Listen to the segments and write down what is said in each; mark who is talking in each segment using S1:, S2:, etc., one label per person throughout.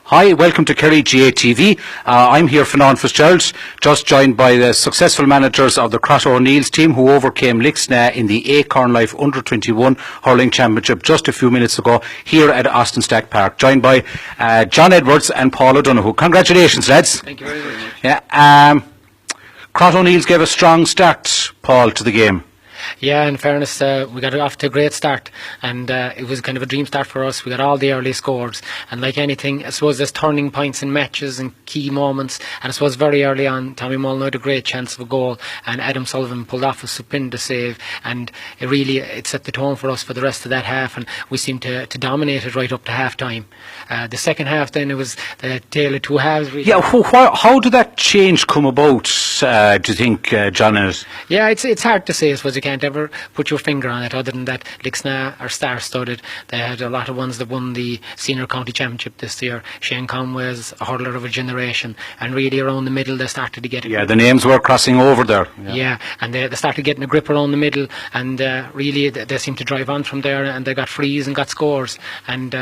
S1: Hi, welcome to Kerry GATV. I'm here, Fernand Fitzgerald, just joined by the successful managers of the Cross O'Neill's team who overcame Lixnaw in the Acorn Life Under-21 Hurling Championship just a few minutes ago here at Austin Stack Park, joined by John Edwards and Paul O'Donoghue. Congratulations, lads.
S2: Thank you very much.
S1: Yeah, Cross O'Neill's gave a strong start, Paul, to the game.
S2: Yeah, in fairness, we got off to a great start, and it was kind of a dream start for us. We got all the early scores, and like anything, I suppose there's turning points in matches and key moments, and I suppose very early on, Tommy Mullen had a great chance of a goal, and Adam Sullivan pulled off a stupendous save, and it set the tone for us for the rest of that half, and we seemed to dominate it right up to half time. The second half then, it was the tale of two halves, really.
S1: Yeah, how did that change come about, do you think, John?
S2: Yeah, it's hard to say. I suppose you can't ever put your finger on it, other than that Lixnaw are star-studded. They had a lot of ones that won the senior county championship this year. Shane Conway's a hurler of a generation, and really around the middle they started to get
S1: the names were crossing over there.
S2: Yeah, and they started getting a grip around the middle, and really they seemed to drive on from there, and they got frees and got scores, and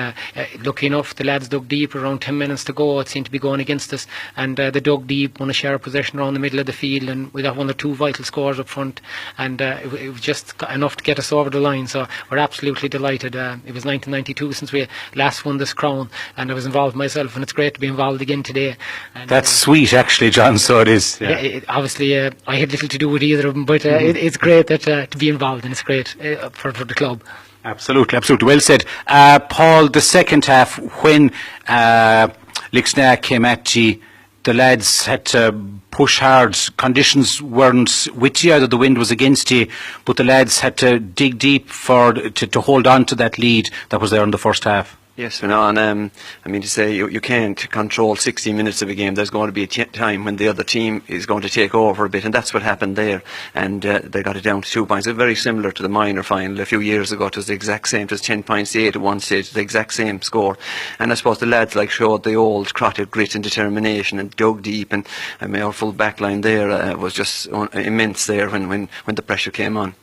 S2: lucky enough the lads dug deep. Around 10 minutes to go, it seemed to be going against us, and they dug deep, won a share of possession around the middle of the field, and we got one or two vital scores up front, and it was just enough to get us over the line. So we're absolutely delighted. It was 1992 since we last won this crown, and I was involved myself, and it's great to be involved again today. And,
S1: that's sweet, actually, John. So it is.
S2: Yeah. Obviously, I had little to do with either of them, but it's great that to be involved, and it's great for the club.
S1: Absolutely. Well said. Paul, the second half, when Lixnaw came at you, the lads had to push hard. Conditions weren't with you, either the wind was against you, but the lads had to dig deep to hold on to that lead that was there in the first half.
S3: Yes, Fernand. I mean to say you can't control 60 minutes of a game. There's going to be a time when the other team is going to take over a bit, and that's what happened there. And they got it down to 2 points. It's very similar to the minor final a few years ago. It was the exact same. It was 10 points to 8 at one stage. The exact same score. And I suppose the lads showed the old crotted grit and determination and dug deep. And I mean, our full back line there was just immense there when the pressure came on.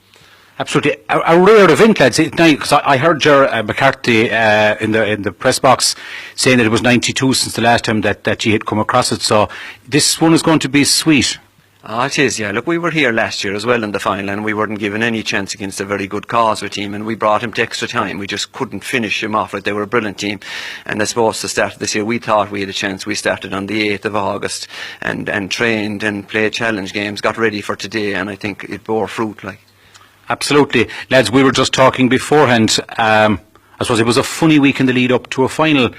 S1: Absolutely, a rare event, lads. Because I heard Ger McCarthy in the press box saying that it was 92 since the last time that you had come across it. So this one is going to be sweet.
S3: Oh, it is, yeah. Look, we were here last year as well in the final, and we weren't given any chance against a very good Causeway team, and we brought him to extra time. We just couldn't finish him off. They were a brilliant team, and I suppose to start this year we thought we had a chance. We started on the 8th of August and trained and played challenge games, got ready for today, and I think it bore fruit.
S1: Absolutely. Lads, we were just talking beforehand. I suppose it was a funny week in the lead up to a final.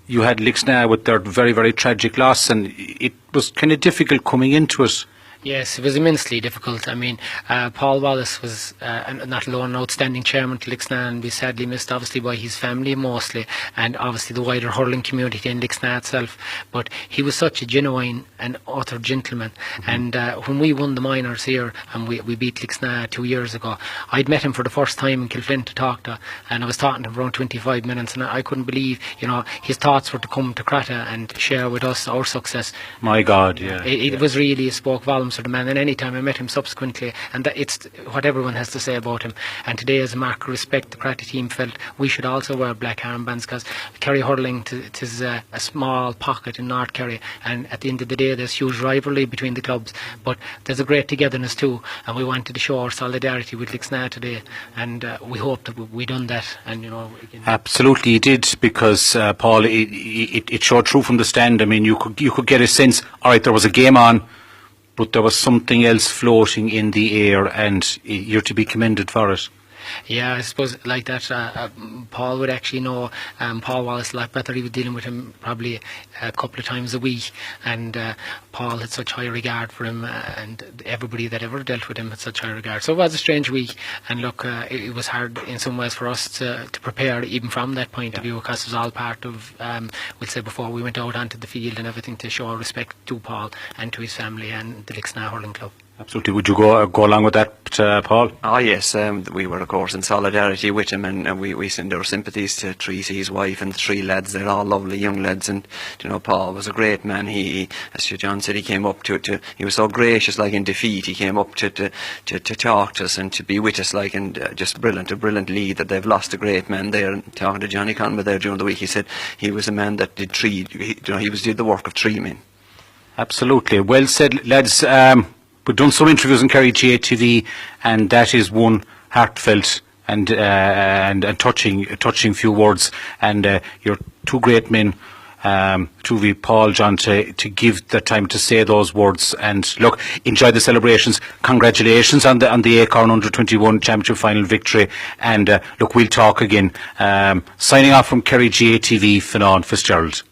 S1: You had Lixnaw with their very, very tragic loss, and it was kind of difficult coming into it.
S2: Yes, it was immensely difficult. I mean, Paul Wallace was not alone an outstanding chairman to Lixnaw, and we sadly missed obviously by his family mostly, and obviously the wider hurling community in Lixnaw itself. But he was such a genuine and utter gentleman. And when we won the minors here and we beat Lixnaw 2 years ago, I'd met him for the first time in Kilflint to talk to, and I was talking to him for around 25 minutes, and I couldn't believe, his thoughts were to come to Cratta and share with us our success.
S1: My God, yeah.
S2: It was really, it spoke volumes of the man, and any time I met him subsequently, and that it's what everyone has to say about him. And today, as a mark of respect, the Cratta team felt we should also wear black armbands, because Kerry hurling is a small pocket in North Kerry, and at the end of the day there's huge rivalry between the clubs, but there's a great togetherness too, and we wanted to show our solidarity with Lixnaw today, and we hope that we done that. And
S1: absolutely you did, because Paul, it showed through from the stand. I mean, you could get a sense, alright, there was a game on, but there was something else floating in the air, and you're to be commended for it.
S2: Yeah, I suppose like that, Paul would actually know Paul Wallace a lot better. He was dealing with him probably a couple of times a week, and Paul had such high regard for him, and everybody that ever dealt with him had such high regard. So it was a strange week, and look, it was hard in some ways for us to prepare even from that point of view, because it was all part of, we'll say, before we went out onto the field and everything, to show respect to Paul and to his family and the Lixnaw Hurling Club.
S1: Absolutely. Would you go along with that, Paul?
S3: Ah, yes, we were, of course, in solidarity with him, and we send our sympathies to Treaty, his wife, and the three lads. They're all lovely young lads, and, you know, Paul was a great man. He as Sir John said, he came up to he was so gracious, like in defeat, he came up to talk to us and to be with us, like, and just a brilliant lead that they've lost a great man there. And talking to Johnny Conway there during the week, he said he was a man that did did the work of three men.
S1: Absolutely. Well said, lads. We've done some interviews on Kerry GATV, and that is one heartfelt and touching few words. And you're two great men, to Paul, John, to give the time to say those words. And look, enjoy the celebrations. Congratulations on the Acorn Under-21 Championship final victory. And look, we'll talk again. Signing off from Kerry GATV, Fionnán Fitzgerald.